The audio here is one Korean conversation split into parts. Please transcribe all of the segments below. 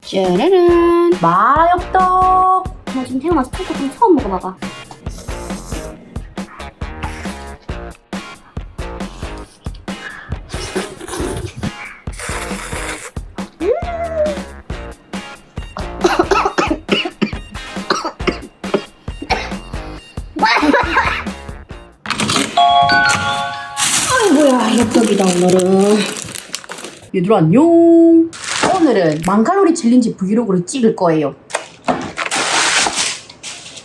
짜라란. 마라엽떡. 나 지금 태어나서 찰떡 처음 먹어봐봐. 아이고야, 엽떡이다 오늘은. 얘들아 안녕. 오늘은 만칼로리 챌린지 브이로그를 찍을 거예요.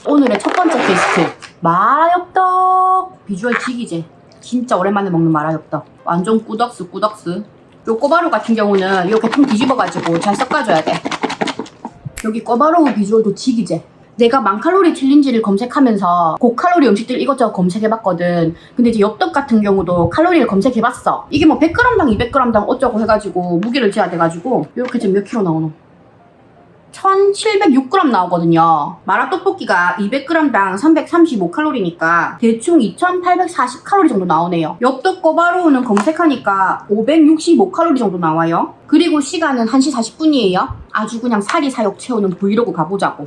오늘의 첫 번째 게스트 마라엽떡. 비주얼 지기제. 진짜 오랜만에 먹는 마라엽떡. 완전 꾸덕스 꾸덕스. 요 꼬바로우 같은 경우는 이렇게 통 뒤집어가지고 잘 섞어줘야 돼. 여기 꼬바로우 비주얼도 지기제. 내가 만칼로리 챌린지를 검색하면서 고칼로리 음식들 이것저것 검색해봤거든. 근데 이제 엽떡 같은 경우도 칼로리를 검색해봤어. 이게 뭐 100g당 200g당 어쩌고 해가지고 무게를 재야 돼가지고 이렇게 지금 몇 킬로 나오노? 1706g 나오거든요. 마라떡볶이가 200g당 335칼로리니까 대충 2840칼로리 정도 나오네요. 엽떡 꼬바로우는 검색하니까 565칼로리 정도 나와요. 그리고 시간은 1시 40분이에요. 아주 그냥 사리 사욕 채우는 브이로그 가보자고.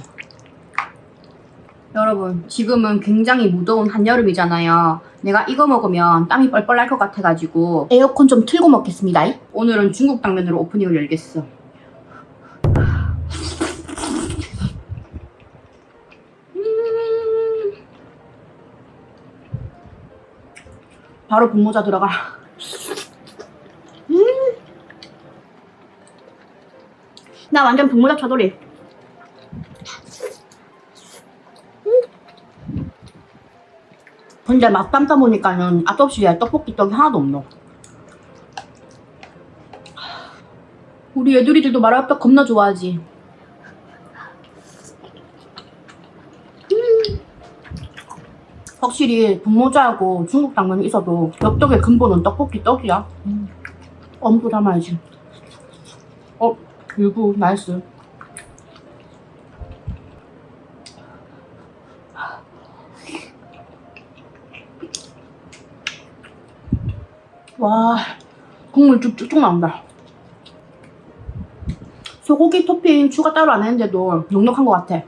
여러분, 지금은 굉장히 무더운 한여름이잖아요. 내가 이거 먹으면 땀이 뻘뻘 날 것 같아가지고 에어컨 좀 틀고 먹겠습니다. 오늘은 중국 당면으로 오프닝을 열겠어. 바로 분모자 들어가. 나 완전 분모자 차돌이. 근데 맛 담다 보니까는 앞접시에 떡볶이 떡이 하나도 없노. 우리 애들이들도 마라엽떡 겁나 좋아하지. 확실히 분모자하고 중국 당면이 있어도 엽떡의 근본은 떡볶이 떡이야. 엄도 담아야지. 유부 나이스. 와, 국물 쭉쭉 나온다. 소고기 토핑 추가 따로 안 했는데도 넉넉한 것 같아.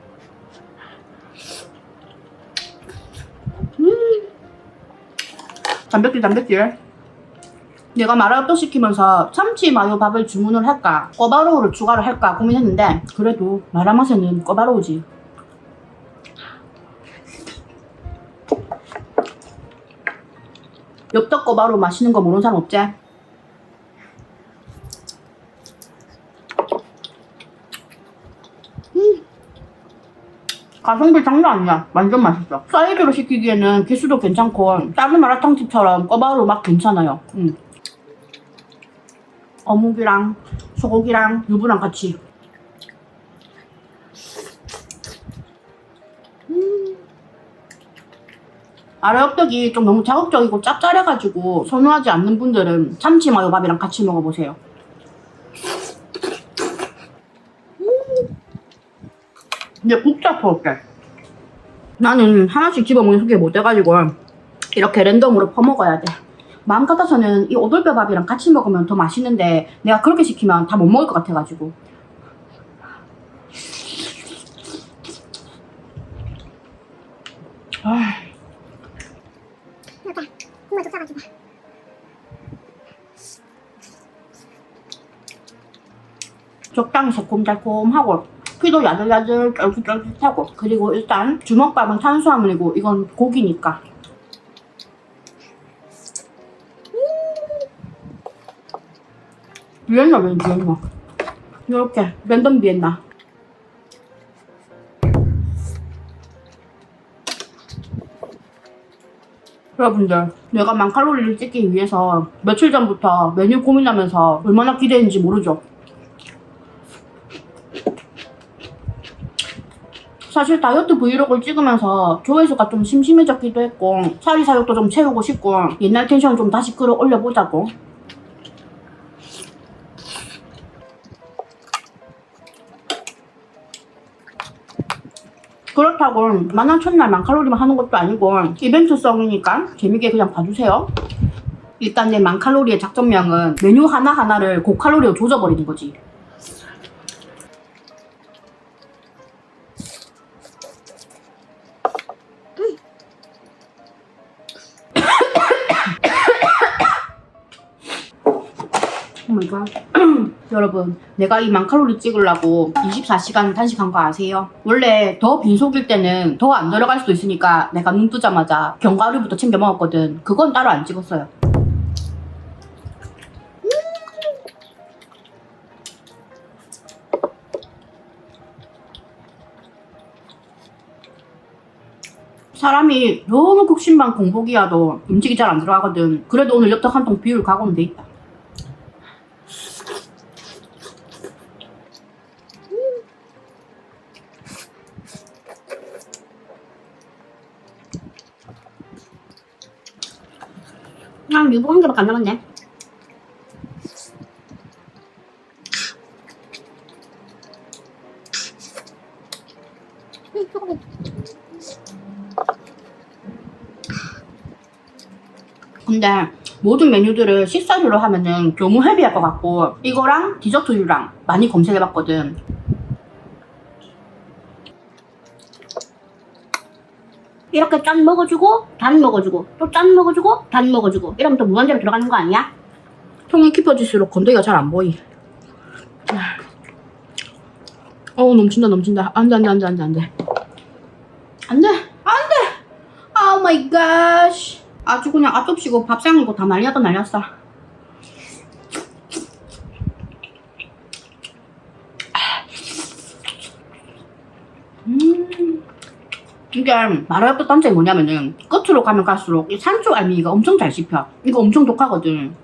단백질. 내가 마라엽떡 시키면서 참치 마요 밥을 주문을 할까 꼬바로우를 추가를 할까 고민했는데 그래도 마라 맛에는 꼬바로우지. 엽떡 꼬바로우 맛있는 거 모르는 사람 없지? 가성비 장난 아니야. 완전 맛있어. 사이드로 시키기에는 개수도 괜찮고 다른 마라탕집처럼 꼬바로우 맛 괜찮아요. 어묵이랑 소고기랑 유부랑 같이. 마라엽떡이 좀 너무 자극적이고 짭짤해가지고 선호하지 않는 분들은 참치 마요밥이랑 같이 먹어보세요. 이제 국자 퍼올게. 나는 하나씩 집어먹는 속이 못해가지고 이렇게 랜덤으로 퍼먹어야 돼. 마음 같아서는 이 오돌뼈밥이랑 같이 먹으면 더 맛있는데 내가 그렇게 시키면 다 못 먹을 것 같아가지고. 여기다 국물 좀 싸가지고. 적당히 새콤달콤하고 피도 야들야들 쫄깃쫄깃하고. 그리고 일단 주먹밥은 탄수화물이고 이건 고기니까. 비엔나 비엔나 이렇게 랜덤 비엔나. 여러분들, 내가 만칼로리를 찍기 위해서 며칠 전부터 메뉴 고민하면서 얼마나 기대했는지 모르죠? 사실 다이어트 브이로그를 찍으면서 조회수가 좀 심심해졌기도 했고 사리 사욕도 좀 채우고 싶고 옛날 텐션 좀 다시 끌어올려보자고. 그렇다고 만난 첫날 만칼로리만 하는 것도 아니고 이벤트성이니까 재밌게 그냥 봐주세요. 일단 내 만칼로리의 작전명은 메뉴 하나하나를 고칼로리로 조져버리는 거지. 마이갓. 여러분, 내가 이 10,000칼로리 찍으려고 24시간 단식한 거 아세요? 원래 더 빈속일 때는 더 안 들어갈 수도 있으니까 내가 눈 뜨자마자 견과류부터 챙겨 먹었거든. 그건 따로 안 찍었어요. 사람이 너무 극심한 공복이야도 음식이 잘 안 들어가거든. 그래도 오늘 엽떡 한 통 비울 각오는 돼 있다. 난 유부 한 개밖에 안 남았네. 소고기. 근데 모든 메뉴들을 식사류로 하면은 너무 헤비할 것 같고 이거랑 디저트류랑 많이 검색해봤거든. 이렇게 짠 먹어주고 단 먹어주고 또 짠 먹어주고 단 먹어주고 이러면 또 무한대로 들어가는 거 아니야? 통이 깊어질수록 건더기가 잘 안 보이. 어우 넘친다. 안돼. 오 마이 갓. 아주 그냥 앞접시고 밥상이고 다 난리났다 난리났어. 이게 마라엽떡 단점이 뭐냐면은 끝으로 가면 갈수록 이 산초 알맹이가 엄청 잘 씹혀. 이거 엄청 독하거든.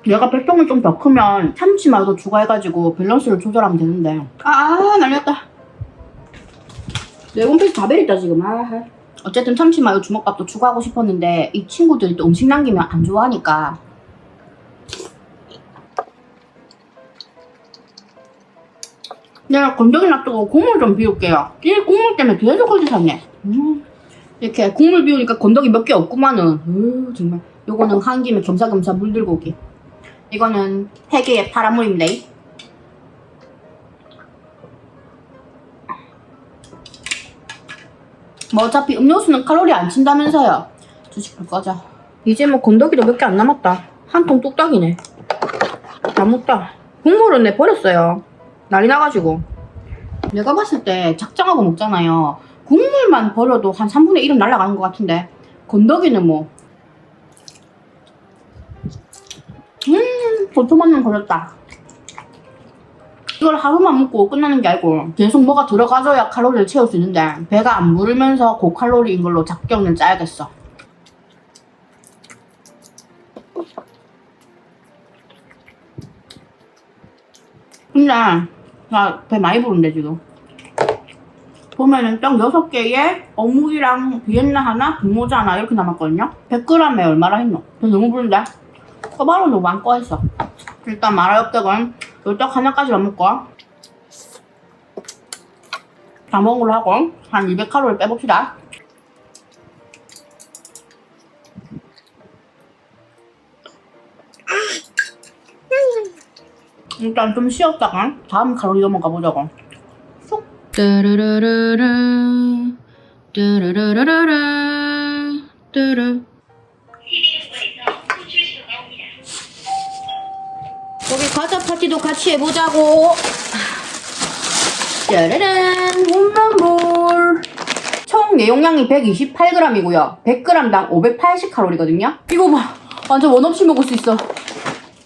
얘가 백통이 좀 더 크면 참치마요도 추가해가지고 밸런스를 조절하면 되는데 난리났다. 내 원피스 다 베렸다 지금. 어쨌든 참치마요 주먹밥도 추가하고 싶었는데 이 친구들이 또 음식 남기면 안 좋아하니까. 내가 건더기 놔두고 국물 좀 비울게요. 이 국물 때문에 계속 걸리셨네. 이렇게 국물 비우니까 건더기 몇 개 없구만은. 정말 요거는 한 김에 겸사겸사 물들고 오기. 이거는 3개의 파란물입니다. 뭐 어차피 음료수는 칼로리 안 친다면서요. 주식 불 꺼져. 이제 뭐 건더기도 몇 개 안 남았다. 한 통 뚝딱이네. 다 묻다. 국물은 내 버렸어요. 난리 나가지고. 내가 봤을 때 작정하고 먹잖아요. 국물만 버려도 한 3분의 1은 날아가는 것 같은데 건더기는 뭐 도토만은 버렸다. 이걸 하루만 먹고 끝나는 게 아니고 계속 뭐가 들어가줘야 칼로리를 채울 수 있는데 배가 안 부르면서 고칼로리인 걸로 작경을 짜야겠어. 근데 나 배 많이 부른데 지금. 보면은 떡 6개에 어묵이랑 비엔나 하나, 분모자 하나 이렇게 남았거든요. 100g에 얼마라 했노? 배 너무 부른데? 꼬바로 너무 많고 했어. 일단 마라엽떡은 요 떡 하나까지만 먹고 다 먹은 걸로 하고 한 200칼로리 빼봅시다. 일단 좀 쉬었다가 다음 칼로리 넘어가 보자고. 쏙. 뚜루루루루 뚜루루루루 뚜루. 우리 과자 파티도 같이 해보자고. 짜라란 홈런볼. 총 내용량이 128g이고요 100g당 580칼로리거든요 이거 봐, 완전 원 없이 먹을 수 있어.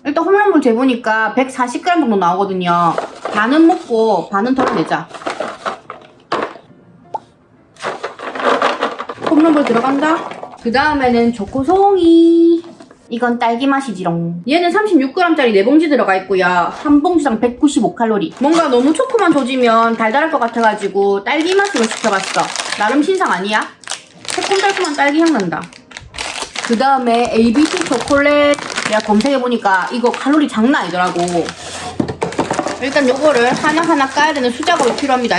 일단 홈런볼 재보니까 140g 정도 나오거든요. 반은 먹고 반은 덜어내자. 홈런볼 들어간다. 그 다음에는 초코송이. 이건 딸기 맛이지롱. 얘는 36g짜리 4봉지 들어가 있고요. 한 봉지당 195칼로리. 뭔가 너무 초코만 조지면 달달할 것 같아가지고 딸기 맛으로 시켜봤어. 나름 신상 아니야? 새콤달콤한 딸기 향 난다. 그 다음에 ABC 초콜릿. 내가 검색해보니까 이거 칼로리 장난 아니더라고. 일단 요거를 하나하나 까야 되는 수작업이 필요합니다.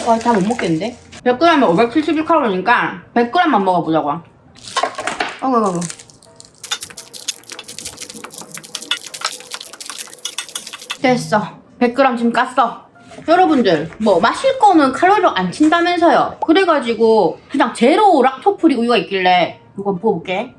와, 다 못 먹겠는데? 100g에 571칼로리니까 100g만 먹어보자고. 어머. 됐어. 100g 지금 깠어. 여러분들 뭐 마실 거는 칼로리를 안 친다면서요. 그래가지고 그냥 제로 락토프리 우유가 있길래 이거 먹어볼게.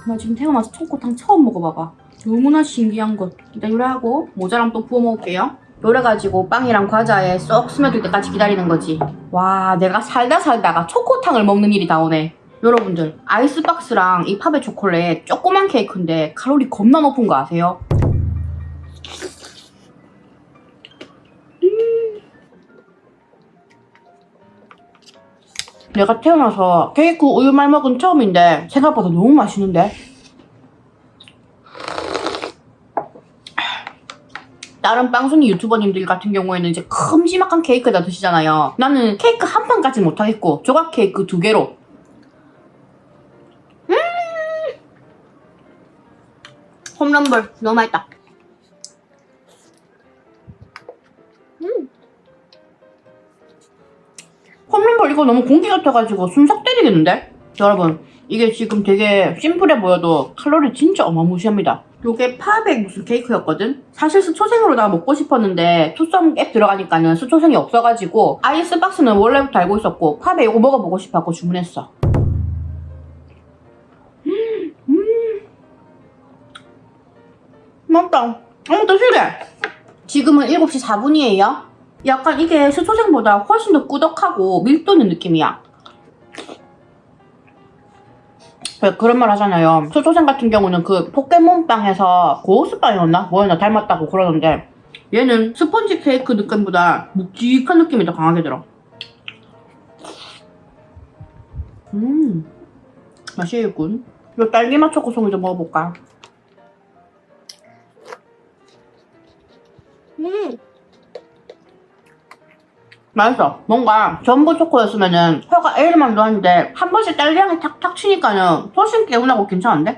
나 지금 태어나서 청코탕 처음 먹어봐봐. 너무나 신기한 것. 일단 요리하고 모자랑 또 부어 먹을게요. 요래가지고 빵이랑 과자에 쏙 스며들 때까지 기다리는 거지. 와, 내가 살다가 초코탕을 먹는 일이 다 오네. 여러분들 아이스박스랑 이 팝의 초콜릿 조그만 케이크인데 칼로리 겁나 높은 거 아세요? 내가 태어나서 케이크 우유 말 먹은 처음인데 생각보다 너무 맛있는데? 다른 빵순이 유튜버님들 같은 경우에는 이제 큼지막한 케이크에다 드시잖아요. 나는 케이크 한 판까지 못하겠고 조각 케이크 2개로. 홈런볼 너무 맛있다. 홈런볼 이거 너무 공기 같아가지고 순삭 때리겠는데? 여러분 이게 지금 되게 심플해 보여도 칼로리 진짜 어마무시합니다. 요게 팝의 무슨 케이크였거든? 사실 수초생으로다가 먹고 싶었는데 투썸 앱 들어가니까는 수초생이 없어가지고 아이스박스는 원래부터 알고 있었고 팝에 이거 먹어보고 싶어갖고 주문했어. 맛있다. 더 실해. 지금은 7시 4분이에요. 약간 이게 수초생보다 훨씬 더 꾸덕하고 밀도 있는 느낌이야. 왜 그런 말 하잖아요. 수초생 같은 경우는 그 포켓몬빵에서 고스빵이었나? 뭐였나 닮았다고 그러던데 얘는 스펀지 케이크 느낌보다 묵직한 느낌이 더 강하게 들어. 맛있군. 이 딸기맛 초코송이 좀 먹어볼까? 맛있어. 뭔가 전부 초코였으면은 혀가 에일만도 하는데 한 번씩 딸기향이 탁탁 치니까는 훨씬 개운하고 괜찮은데?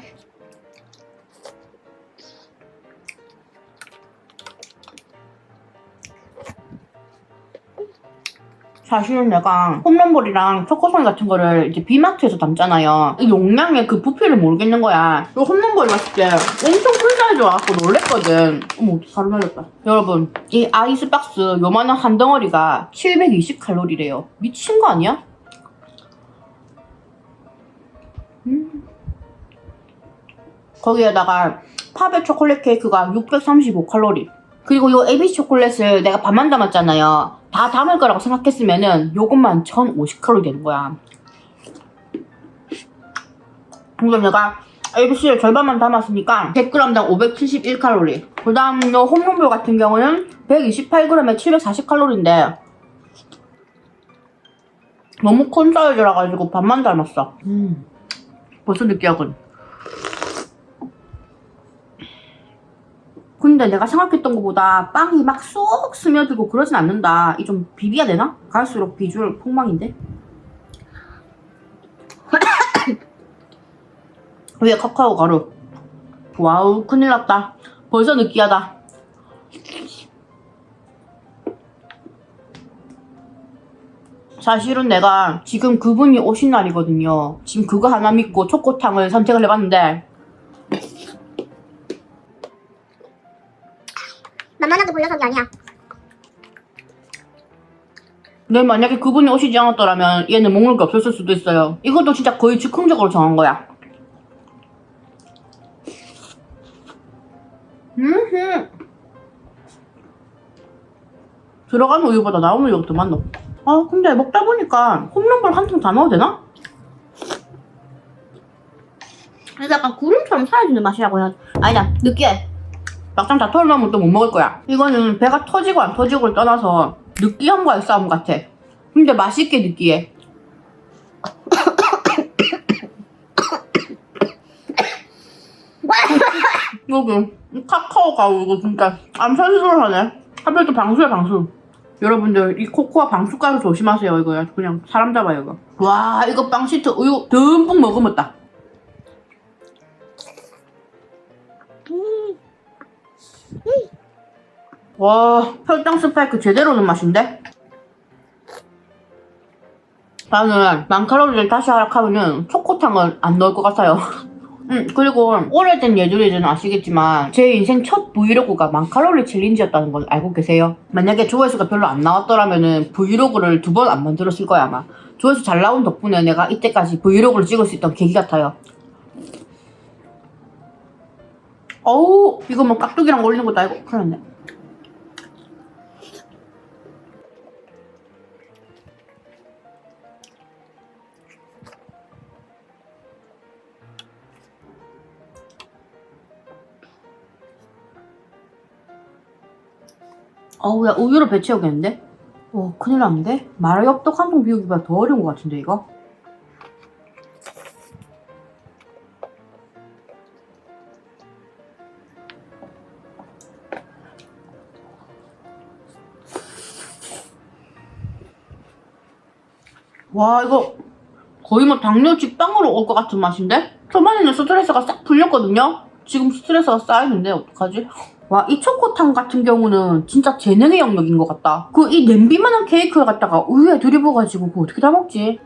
사실은 내가 홈런볼이랑 초코송이 같은 거를 이제 비마트에서 담잖아요. 이 용량의 그 부피를 모르겠는 거야. 이 홈런볼 맛있을 때 엄청 큰 사이즈 와갖고 놀랬거든. 어머, 바로 날렸다. 여러분, 이 아이스박스 요만한 한 덩어리가 720칼로리래요. 미친 거 아니야? 거기에다가 팝의 초콜릿 케이크가 635칼로리. 그리고 이 ABC 초콜릿을 내가 반만 담았잖아요. 다 담을 거라고 생각했으면은 요것만 1050칼로리 되는 거야. 근데 내가 ABC를 절반만 담았으니까 100g당 571칼로리. 그 다음 요 홈런볼 같은 경우는 128g에 740칼로리인데 너무 큰 사이즈라 가지고 반만 닮았어. 벌써 느끼하군. 근데 내가 생각했던 것보다 빵이 막 쏙 스며들고 그러진 않는다. 이 좀 비벼야 되나? 갈수록 비주얼 폭망인데? 위에 카카오 가루. 와우, 큰일 났다. 벌써 느끼하다. 사실은 내가 지금 그분이 오신 날이거든요. 지금 그거 하나 믿고 초코탕을 선택을 해봤는데 만만한 게 불려서이 아니야. 근데 만약에 그분이 오시지 않았더라면 얘는 먹는 게 없었을 수도 있어요. 이것도 진짜 거의 즉흥적으로 정한 거야. 들어가는 우유보다 나오는 우유가 더 많노. 아 근데 먹다 보니까 홈런볼 한 통 다 넣어도 되나? 그래서 약간 구름처럼 사라지는 맛이라고 해야 아니다, 느끼해. 막상 다 털어놓으면 또 못 먹을 거야. 이거는 배가 터지고 안 터지고를 떠나서 느끼함과의 싸움 같아. 근데 맛있게 느끼해. 여기 카카오 가루 이거 진짜 암살수를 하네. 하필 또 방수야 방수. 여러분들 이 코코아 방수가루 조심하세요. 이거 그냥 사람 잡아요 이거. 와 이거 빵 시트 우유 듬뿍 머금었다. 와 혈당 스파이크 제대로 넣은 맛인데? 나는 만칼로리를 다시 하락하면은 초코탕을 안 넣을 것 같아요. 그리고 오래된 예절이는 아시겠지만 제 인생 첫 브이로그가 10,000칼로리 챌린지였다는 걸 알고 계세요? 만약에 조회수가 별로 안 나왔더라면은 브이로그를 2번 안 만들었을 거야 아마. 조회수 잘 나온 덕분에 내가 이때까지 브이로그를 찍을 수 있던 계기 같아요. 어우 이거 뭐 깍두기랑 어울리는 것도 아니고 큰일 났네. 어우 야 우유로 배 채우겠는데? 큰일 났는데? 마라엽떡 한 통 비우기보다 더 어려운 것 같은데 이거? 와 이거 거의 뭐 당뇨 직방으로 올 것 같은 맛인데? 초반에는 스트레스가 싹 풀렸거든요? 지금 스트레스가 쌓이는데 어떡하지? 와 이 초코탕 같은 경우는 진짜 재능의 영역인 것 같다. 그 이 냄비만한 케이크를 갖다가 우유에 들이부어가지고 그거 어떻게 다 먹지?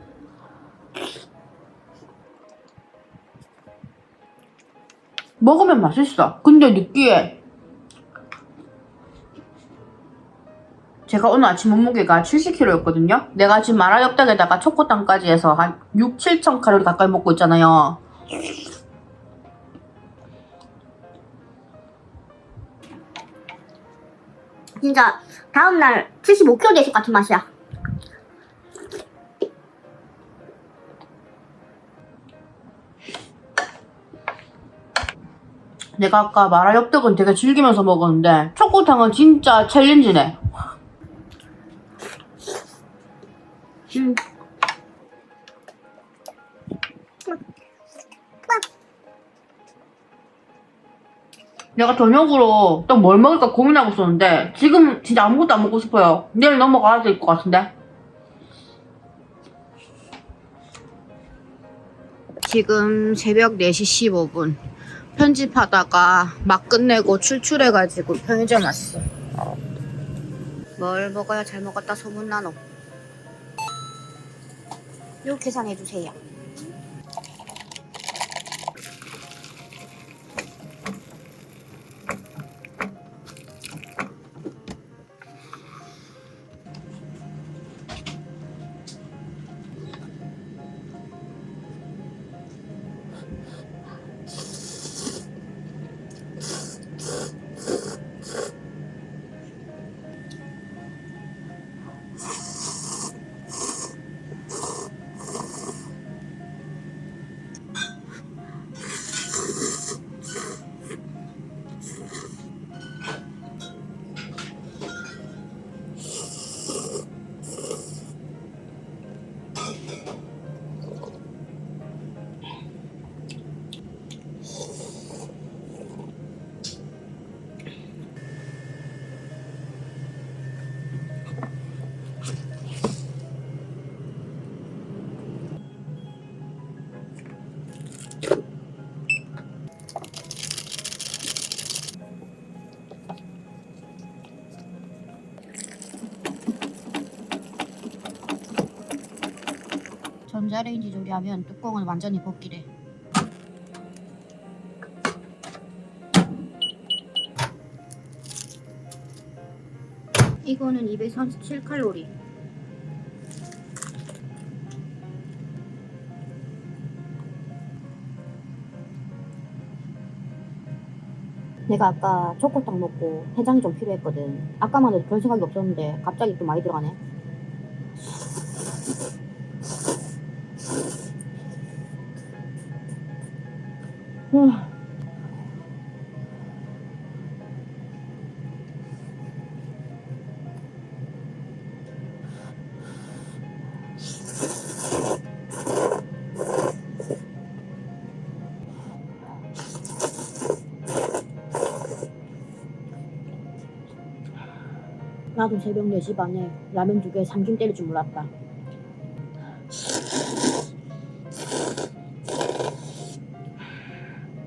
먹으면 맛있어. 근데 느끼해. 제가 오늘 아침 몸무게가 70kg였거든요? 내가 지금 마라엽떡에다가 초코탕까지 해서 한 6, 7천 칼로리 가까이 먹고 있잖아요. 진짜 다음날 75kg 되실 것 같은 맛이야. 내가 아까 마라엽떡은 되게 즐기면서 먹었는데 초코탕은 진짜 챌린지네. 내가 저녁으로 또 뭘 먹을까 고민하고 있었는데 지금 진짜 아무것도 안 먹고 싶어요. 내일 넘어가야 될 것 같은데. 지금 새벽 4시 15분 편집하다가 막 끝내고 출출해가지고 편의점 왔어. 뭘 먹어야 잘 먹었다 소문나노? 요 계산해주세요. 전자레인지 조리하면 뚜껑을 완전히 벗기래. 이거는 237칼로리. 내가 아까 초코탕 먹고 해장이 좀 필요했거든. 아까만 해도 별 생각이 없었는데 갑자기 또 많이 들어가네. 나도 새벽 4시 반에 라면 2개에 3斤 때릴 줄 몰랐다.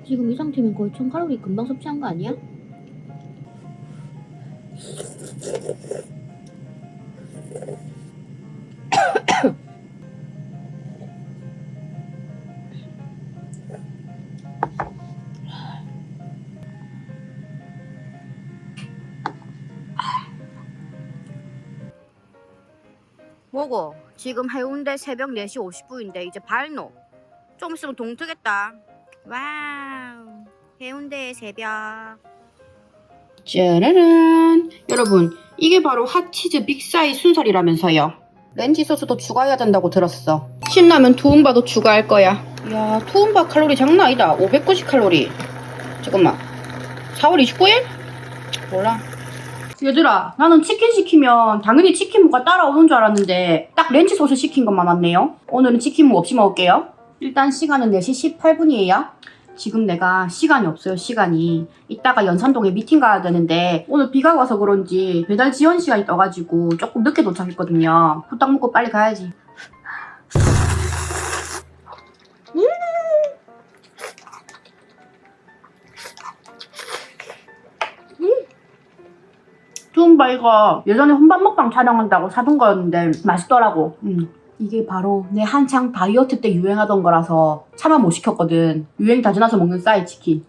지금 이 상태면 거의 1000칼로리 금방 섭취한 거 아니야? 뭐고? 지금 해운대 새벽 4시 50분인데 이제 발노. 좀 있으면 동 트겠다. 와우. 해운대의 새벽. 짜라란. 여러분, 이게 바로 핫치즈 빅사이 순살이라면서요. 렌지 소스도 추가해야 된다고 들었어. 신라면 투움바도 추가할 거야. 이야, 투움바 칼로리 장난 아니다. 590칼로리. 잠깐만. 4월 29일? 몰라. 얘들아, 나는 치킨 시키면 당연히 치킨무가 따라오는 줄 알았는데 딱 렌치 소스 시킨 것만 왔네요. 오늘은 치킨무 없이 먹을게요. 일단 시간은 4시 18분이에요. 지금 내가 시간이 없어요, 시간이. 이따가 연산동에 미팅 가야 되는데 오늘 비가 와서 그런지 배달 지연 시간이 떠가지고 조금 늦게 도착했거든요. 후딱 먹고 빨리 가야지. 투움바 이거 예전에 혼밥 먹방 촬영한다고 사둔 거였는데 맛있더라고. 이게 바로 내 한창 다이어트 때 유행하던 거라서 차마 못 시켰거든. 유행 다 지나서 먹는 싸이 치킨.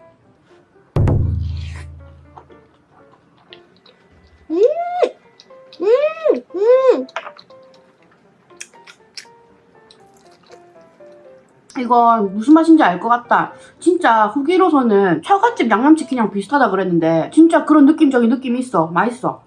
이거 무슨 맛인지 알 것 같다. 진짜 후기로서는 처갓집 양념치킨이랑 비슷하다 그랬는데 진짜 그런 느낌적인 느낌이 있어. 맛있어.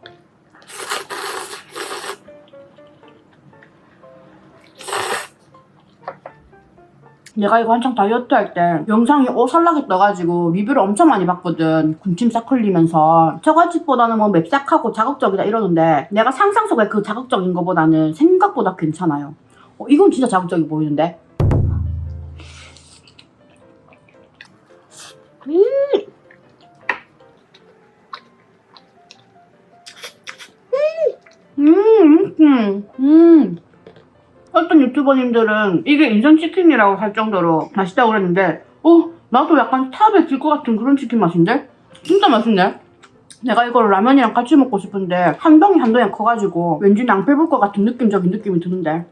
내가 이거 한창 다이어트 할 때 영상이 오살락에 떠가지고 리뷰를 엄청 많이 봤거든. 군침 싹 흘리면서 처갓집보다는 뭐 맵싹하고 자극적이다 이러는데 내가 상상 속에 그 자극적인 거보다는 생각보다 괜찮아요. 이건 진짜 자극적이 보이는데. 어떤 유튜버님들은 이게 인천 치킨이라고 할 정도로 맛있다고 그랬는데 나도 약간 탑에 들 것 같은 그런 치킨 맛인데? 진짜 맛있네. 내가 이걸 라면이랑 같이 먹고 싶은데 한 덩이 한 덩이 커가지고 왠지 낭패 볼 것 같은 느낌적인 느낌이 드는데.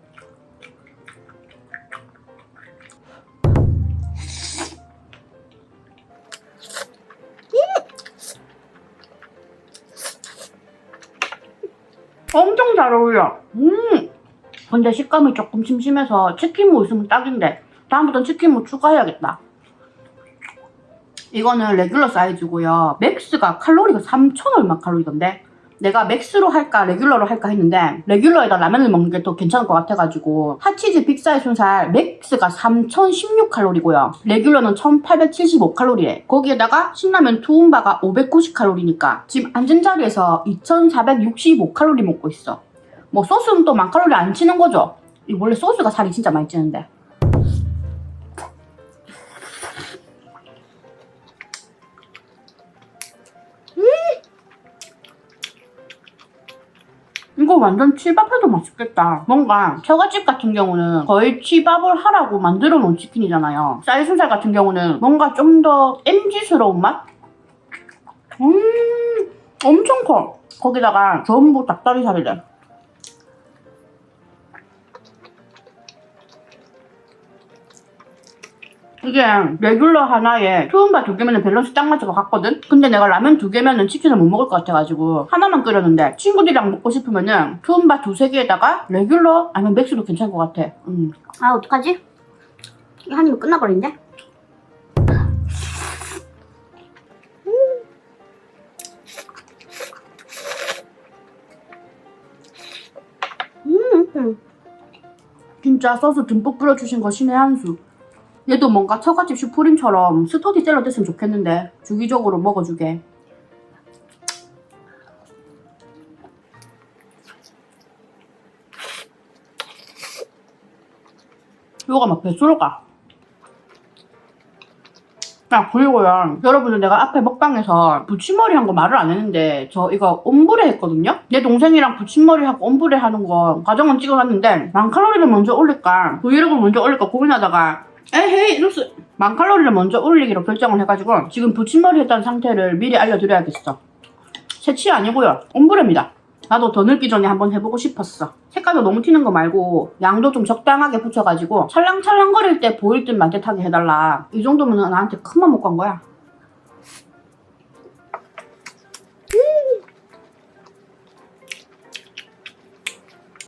엄청 잘 어울려. 근데 식감이 조금 심심해서 치킨무 있으면 딱인데 다음부터는 치킨무 추가해야겠다. 이거는 레귤러 사이즈고요. 맥스가 칼로리가 3,000 얼마 칼로리던데 내가 맥스로 할까 레귤러로 할까 했는데 레귤러에다 라면을 먹는 게 더 괜찮을 것 같아가지고 핫치즈 빅사이 순살 맥스가 3,016 칼로리고요. 레귤러는 1,875 칼로리래. 거기에다가 신라면 투움바가 590 칼로리니까 지금 앉은 자리에서 2,465 칼로리 먹고 있어. 뭐 소스는 또 10,000칼로리 안 치는 거죠. 이 원래 소스가 살이 진짜 많이 찌는데. 이거 완전 치밥해도 맛있겠다. 뭔가 처갓집 같은 경우는 거의 치밥을 하라고 만들어 놓은 치킨이잖아요. 쌀순살 같은 경우는 뭔가 좀 더 MG스러운 맛? 엄청 커. 거기다가 전부 닭다리살이래. 이게 레귤러 하나에 투움바 2개면 밸런스 딱 맞을 것 같거든? 근데 내가 라면 2개면 치킨을 못 먹을 것 같아가지고 하나만 끓였는데 친구들이랑 먹고 싶으면은 투움바 2-3개에다가 레귤러 아니면 맥스도 괜찮을 것 같아. 아 어떡하지? 이게 한 입에 끝나버리는데? 진짜 소스 듬뿍 뿌려주신 거 신의 한 수. 얘도 뭔가 처갓집 슈프림처럼 스터디셀러 됐으면 좋겠는데 주기적으로 먹어주게. 이거가 막 뱃소로 가. 그리고요 여러분들 내가 앞에 먹방에서 부침머리 한 거 말을 안 했는데 저 이거 옴브레 했거든요. 내 동생이랑 부침머리 하고 옴브레 하는 거 과정은 찍어놨는데 10,000칼로리를 먼저 올릴까 브이로그를 먼저 올릴까 고민하다가 에헤이 이럴수 10,000칼로리를 먼저 올리기로 결정을 해가지고 지금 부침머리 했던 상태를 미리 알려드려야겠어. 새치 아니고요 옴브레입니다. 나도 더 늙기 전에 한번 해보고 싶었어. 색깔도 너무 튀는 거 말고 양도 좀 적당하게 붙여가지고 찰랑찰랑거릴 때 보일 듯 말 듯하게 해달라. 이 정도면 나한테 큰맘 먹고 한 거야.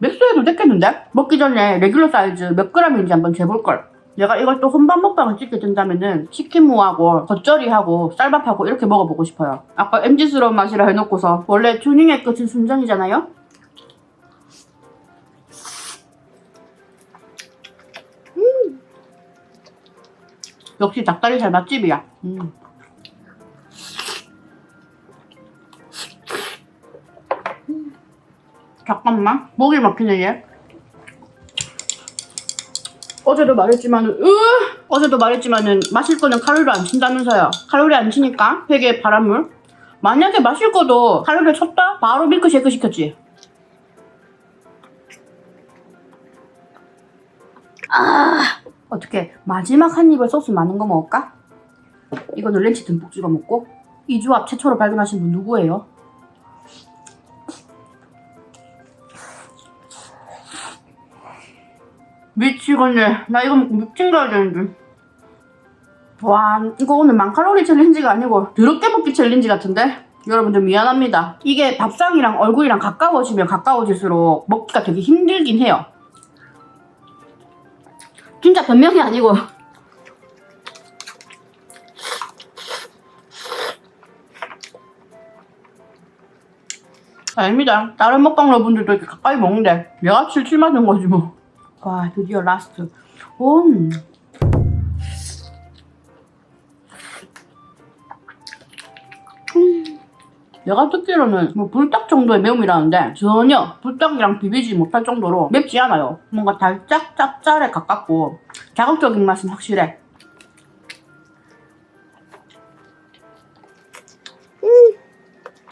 맥주해도 됐겠는데? 먹기 전에 레귤러 사이즈 몇 그램인지 한번 재볼걸. 내가 이걸 또 혼밥 먹방을 찍게 된다면은 치킨무하고 겉절이하고 쌀밥하고 이렇게 먹어보고 싶어요. 아까 MG스러운 맛이라 해놓고서 원래 튜닝의 끝은 순정이잖아요? 역시 닭다리살 맛집이야. 잠깐만, 목이 막히네 얘. 어제도 말했지만은 마실 거는 칼로리 안 친다면서요. 칼로리 안 치니까 회계의 바람물. 만약에 마실 거도 칼로리를 쳤다? 바로 밀크쉐이크 시켰지. 어떻게 마지막 한 입을 소스 많은 거 먹을까? 이거는 렌치 듬뿍 찍어 먹고. 이 조합 최초로 발견하신 분 누구예요? 미치겠네. 나 이거 먹고 미친 가야 되는데. 와, 이거 오늘 만칼로리 챌린지가 아니고 더럽게 먹기 챌린지 같은데? 여러분들 미안합니다. 이게 밥상이랑 얼굴이랑 가까워지면 가까워질수록 먹기가 되게 힘들긴 해요. 진짜 변명이 아니고. 아닙니다. 다른 먹방 여러분들도 이렇게 가까이 먹는데 내가 칠칠 맞은 거지 뭐. 와, 드디어 라스트. 내가 듣기로는 뭐 불닭 정도의 매움이라는데 전혀 불닭이랑 비비지 못할 정도로 맵지 않아요. 뭔가 달짝 짭짤에 가깝고 자극적인 맛은 확실해.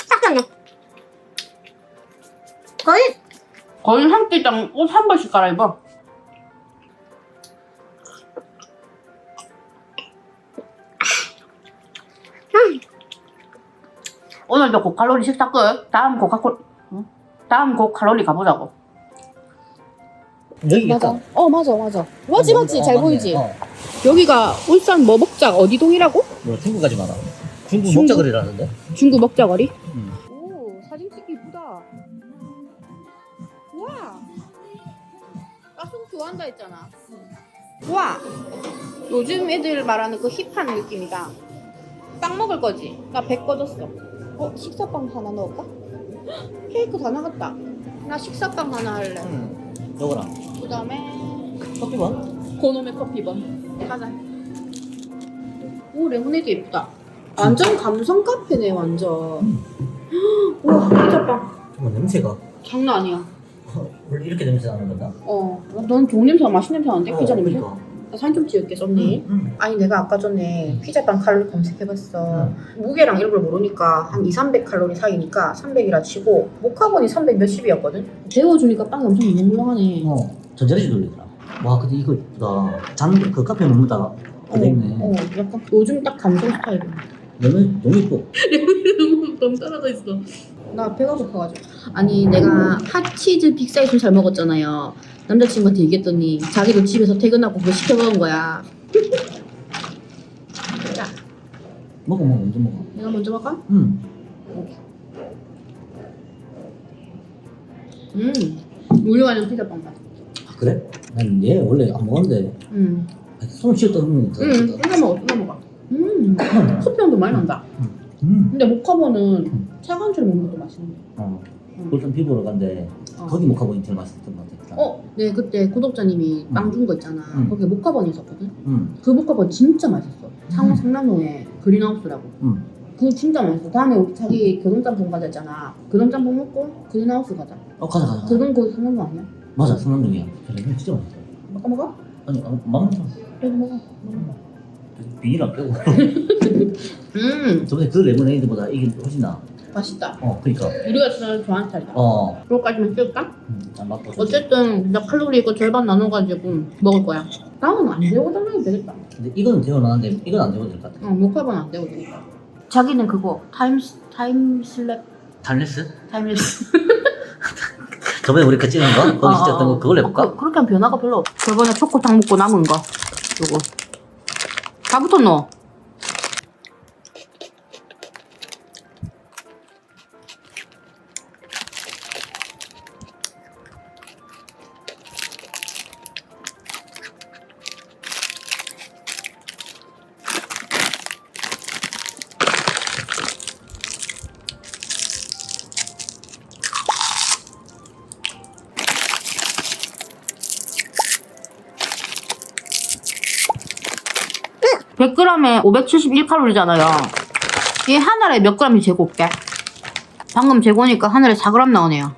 딱 좋네. 거의 한 끼당 옷 한 벌씩 갈아입어. 오늘도 고칼로리 식사 끝. 다음 고칼로리 가보자고. 여기 맞아. 있다. 맞아. 맞지. 잘 맞네. 보이지? 여기가 울산 뭐 먹자 어디 동이라고? 뭐 중국까지 많아. 중국 중국? 먹자거리라는데? 중구 먹자거리? 응. 오, 사진 찍기 이쁘다. 와. 까꿍 좋아한다 했잖아. 와. 요즘 애들 말하는 그 힙한 느낌이다. 빵 먹을 거지? 나 100 꺼졌어. 식사빵 하나 넣을까? 헉, 케이크 다 나갔다. 나 식사빵 하나 할래. 응. 요거랑 그 다음에 커피만? 고놈의 커피번. 가자. 오, 레모네이드 예쁘다. 완전 감성 카페네, 완전. 우와, 피자빵. 정말 냄새가 장난 아니야. 원래 이렇게 냄새 나는 건가? 넌 좋은 냄새, 맛있는 냄새 나는데? 피자 냄새? 그러니까. 나 사진 좀 찍을게, 썸네일. 응. 아니, 내가 아까 전에 피자빵 칼로리 검색해봤어. 무게랑 이런 걸 모르니까 한 200-300 사이니까 300이라 치고 모카본이 300 몇십이었거든? 데워주니까 빵이 엄청 물렁물렁하네. 전자레인지 돌리더라. 와, 근데 이거 이쁘다. 그 카페 먹는다. 그대 있네. 약간 요즘 딱 감성 스타일이야. 너무 이뻐. 너무 떨어져 있어. 나 배가 고파가지고. 아니, 내가 핫치즈 빅사이즈 잘 먹었잖아요. 남자친구한테 얘기했더니 자기도 집에서 퇴근하고 그거 시켜 먹은 거야. 자, 먹어, 먼저 먹어. 내가 먼저 먹을까? 응. 우유 완전 피자빵 맛. 아, 그래? 난 얘 원래 안 먹었는데. 손 치웠다 하면 더. 뜯어 먹어. 커피향도 많이 난다. 근데 모카본은 차가운처럼 먹는 것도 맛있는데. 울산 피부로 간데 거기 모카본이 제일 맛있었던 것 같아. 네, 그때 구독자님이 빵 준 거 있잖아. 거기에 모카본이 있었거든. 그 모카본 진짜 맛있어. 창원 상남로에 그린하우스라고. 그거 진짜 맛있어. 다음에 우리 자기 교동짬뽕 가자 했잖아. 교동짬뽕 먹고 그린하우스 가자. 가자. 교동 거기 상남로 아니야? 맞아, 성남동이야. 그래, 진짜 맛있어. 먹어? 아니, 맘만 그래, 먹어. 비닐 안 빼고. 음, 저번에 그 레모네이드보다 이게 훨씬 나아. 맛있다. 그니까. 우리가 진짜 좋아하는 스타일이다. 그거까지만 쓸까? 안 맞고. 어쨌든 나 칼로리 이거 절반 나눠가지고 먹을 거야. 나는 안 데워 달라도 되겠다. 근데 이거는 데워놨는데 이건 안 데워도 될 것 같아. 모카본 안 데워 되겠다. 자기는 그거 타임슬랩 타임레스? 타임랩스. 저번에 우리 같이 찍은 거? 거기 찍었던 거 그걸 해볼까? 그렇게 하면 변화가 별로 없어. 저번에 초코탕 먹고 남은 거. 요거. 다 붙었노? 100g에 571칼로리잖아요. 이 하나에 몇 g인지 재고 올게. 방금 재고니까 하나에 4g 나오네요.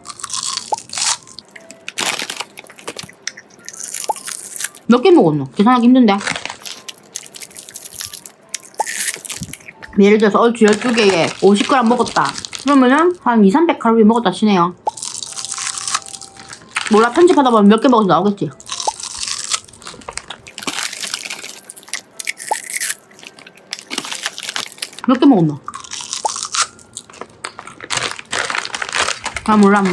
몇 개 먹었노? 계산하기 힘든데. 예를 들어서 얼추 12개에 50g 먹었다. 그러면은 한 200~300칼로리 먹었다 치네요. 몰라, 편집하다 보면 몇 개 먹어서 나오겠지. 몇 개 먹었노? 아, 몰라.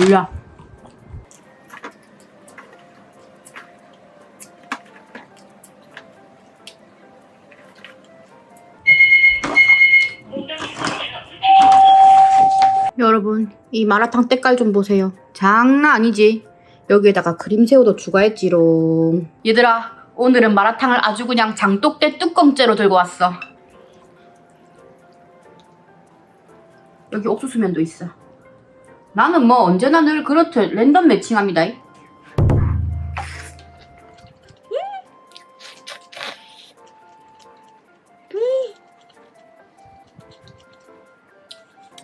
여러분, 이 마라탕 때깔 좀 보세요. 장난 아니지? 여기에다가 크림새우도 추가했지롱. 얘들아, 오늘은 마라탕을 아주 그냥 장독대 뚜껑째로 들고 왔어. 여기 옥수수면도 있어. 나는 뭐 언제나 늘 그렇듯 랜덤 매칭합니다.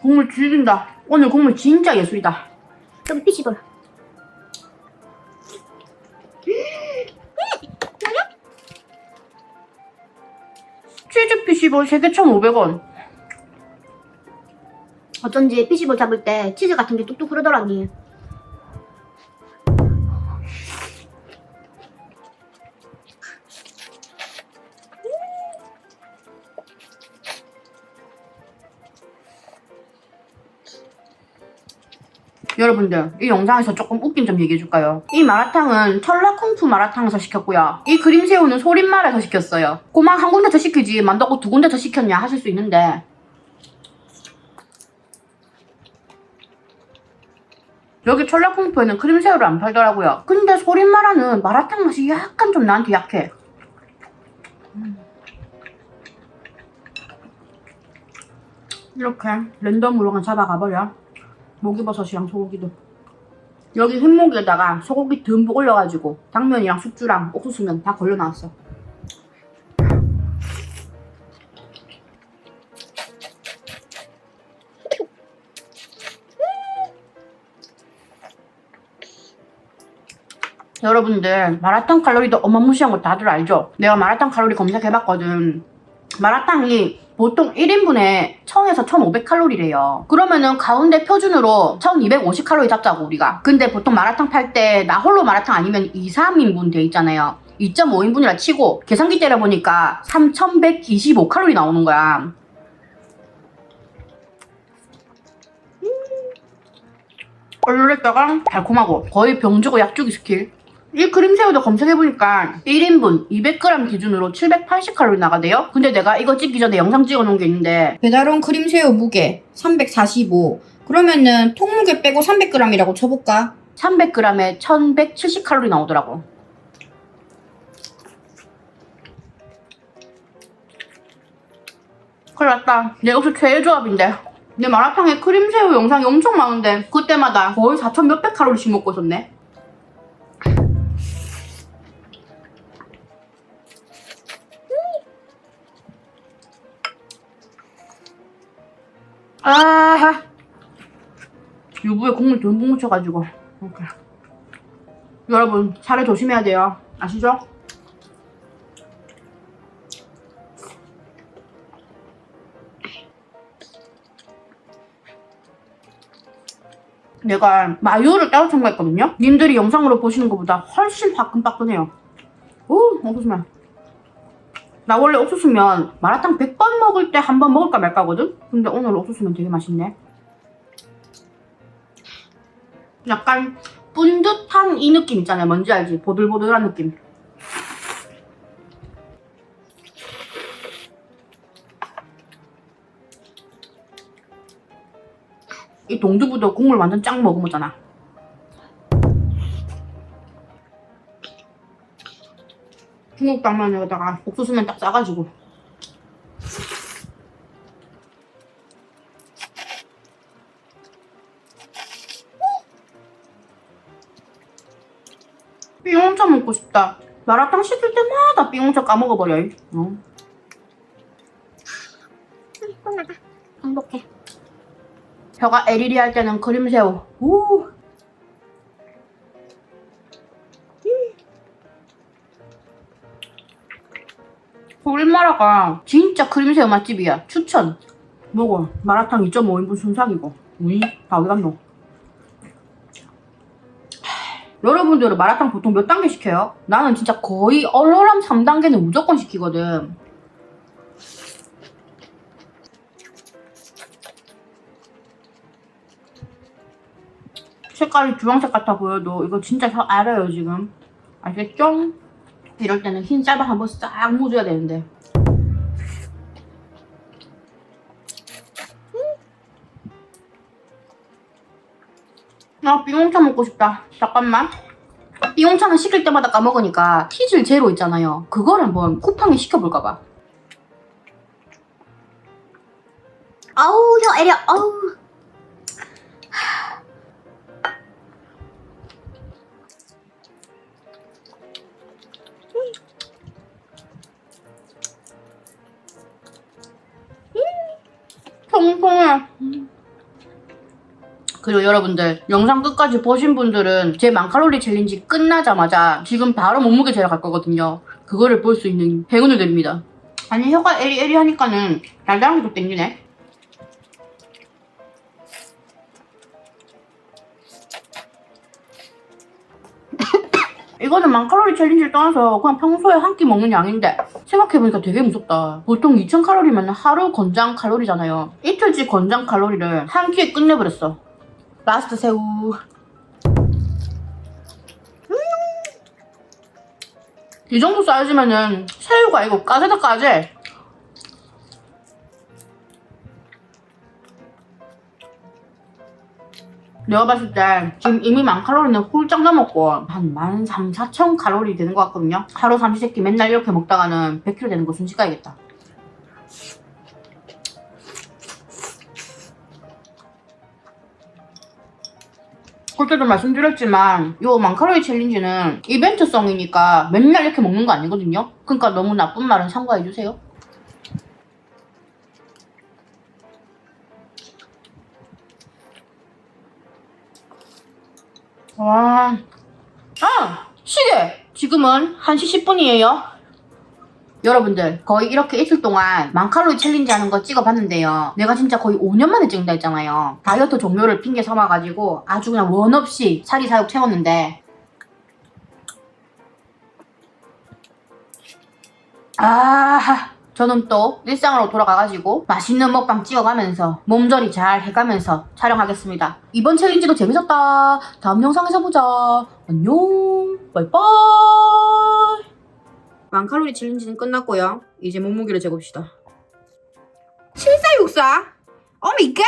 국물 죽인다. 오늘 국물 진짜 예술이다. 여기 피시볼. 치즈 피시볼 3개 1,500원. 어쩐지 피시볼 잡을 때 치즈 같은 게 뚝뚝 흐르더라니. 여러분들, 이 영상에서 조금 웃긴 점 얘기해줄까요? 이 마라탕은 철라쿵푸 마라탕에서 시켰고요. 이 그림새우는 소림말에서 시켰어요. 꼬막 한 군데 더 시키지 만다고 2군데 더 시켰냐 하실 수 있는데, 여기 철라쿵푸에는 크림새우를 안 팔더라고요. 근데 소림마라는 마라탕 맛이 약간 좀 나한테 약해. 이렇게 랜덤으로 그냥 잡아가버려. 목이버섯이랑 소고기도. 여기 흰목에다가 소고기 듬뿍 올려가지고 당면이랑 숙주랑 옥수수면 다 걸려나왔어. 여러분들, 마라탕 칼로리도 어마무시한 거 다들 알죠? 내가 마라탕 칼로리 검색해봤거든. 마라탕이 보통 1인분에 1000에서 1500칼로리래요. 그러면은 가운데 표준으로 1250칼로리 잡자고, 우리가. 근데 보통 마라탕 팔 때 나 홀로 마라탕 아니면 2, 3인분 돼 있잖아요. 2.5인분이라 치고 계산기 때려보니까 3125칼로리 나오는 거야. 얼렸다가 달콤하고 거의 병주고 약주기 스킬. 이 크림새우도 검색해보니까 1인분 200g 기준으로 780칼로리 나가대요. 근데 내가 이거 찍기 전에 영상 찍어놓은 게 있는데, 배달온 크림새우 무게 345. 그러면은 통무게 빼고 300g이라고 쳐볼까? 300g에 1170칼로리 나오더라고. 큰일 났다. 내 역시 최애 조합인데. 내 마라탕에 크림새우 영상이 엄청 많은데 그때마다 거의 4,000 몇백 칼로리씩 먹고 있었네. 아하, 유부에 국물 듬뿍 묻혀가지고. 오케이. 여러분, 살에 조심해야 돼요. 아시죠? 내가 마요를 따로 첨가했거든요? 님들이 영상으로 보시는 것보다 훨씬 화끈화끈해요. 오, 옥수수면. 나 원래 옥수수면 마라탕 100번 먹을 때 한 번 먹을까 말까거든? 근데 오늘 옥수수면 되게 맛있네. 약간 뿐듯한 이 느낌 있잖아요. 뭔지 알지? 보들보들한 느낌. 이 동두부도 국물 완전 짱 머금었잖아. 중국 당면에다가 옥수수면 딱 싸가지고. 삐용차 먹고 싶다. 마라탕 시킬 때마다 삐용차 까먹어버려. 끝나가. 행복해. 혀가 에리리 할 때는 크림새우. 오. 서울마라가 진짜 크림새우 맛집이야. 추천. 먹어. 마라탕 2.5인분 순삭이고. 우이 다 어디 갔노? 여러분들은 마라탕 보통 몇 단계 시켜요? 나는 진짜 거의 얼얼함 3단계는 무조건 시키거든. 색깔이 주황색 같아 보여도 이거 진짜 혀 알아요 지금. 아시겠죠? 이럴 때는 흰 쌀밥 한번 싹 묻어야 되는데. 아, 빙홍차 먹고 싶다. 잠깐만. 빙홍차는 시킬 때마다 까먹으니까 티즐 제로 있잖아요. 그거를 한번 쿠팡에 시켜볼까봐. 아우, 혀 애려. 아우. 통통해. 그리고 여러분들 영상 끝까지 보신 분들은 제 만칼로리 챌린지 끝나자마자 지금 바로 몸무게 재러 갈 거거든요. 그거를 볼 수 있는 행운을 드립니다. 아니 혀가 에리에리 하니까는 달달한 게 또 땡기네. 이거는 만칼로리 챌린지를 떠나서 그냥 평소에 한 끼 먹는 양인데 생각해보니까 되게 무섭다. 보통 2000칼로리면 하루 권장 칼로리잖아요. 이틀치 권장 칼로리를 한 끼에 끝내버렸어. 라스트 새우. 이 정도 사이즈면은 새우가 이거 까재다 까재. 내가 봤을 때 지금 이미 만칼로리는 훌쩍 넘었고 한 13,000, 14,000 칼로리 되는 것 같거든요. 하루 삼시세끼 맨날 이렇게 먹다가는 100kg 되는 거 순식 가야겠다. 그때도 말씀드렸지만 요 만칼로리 챌린지는 이벤트성이니까 맨날 이렇게 먹는 거 아니거든요. 그러니까 너무 나쁜 말은 삼가해주세요. 와, 시계! 지금은 1시 10분이에요. 여러분들 거의 이렇게 이틀 동안 만칼로리 챌린지 하는 거 찍어봤는데요. 내가 진짜 거의 5년 만에 찍는다 했잖아요. 다이어트 종료를 핑계 삼아가지고 아주 그냥 원 없이 살이 사욕 채웠는데 저는 또 일상으로 돌아가가지고 맛있는 먹방 찍어가면서 몸조리 잘 해가면서 촬영하겠습니다. 이번 챌린지도 재밌었다. 다음 영상에서 보자. 안녕. 바이바이. 만칼로리 챌린지는 끝났고요. 이제 몸무게를 재봅시다. 7464? 오마이갓!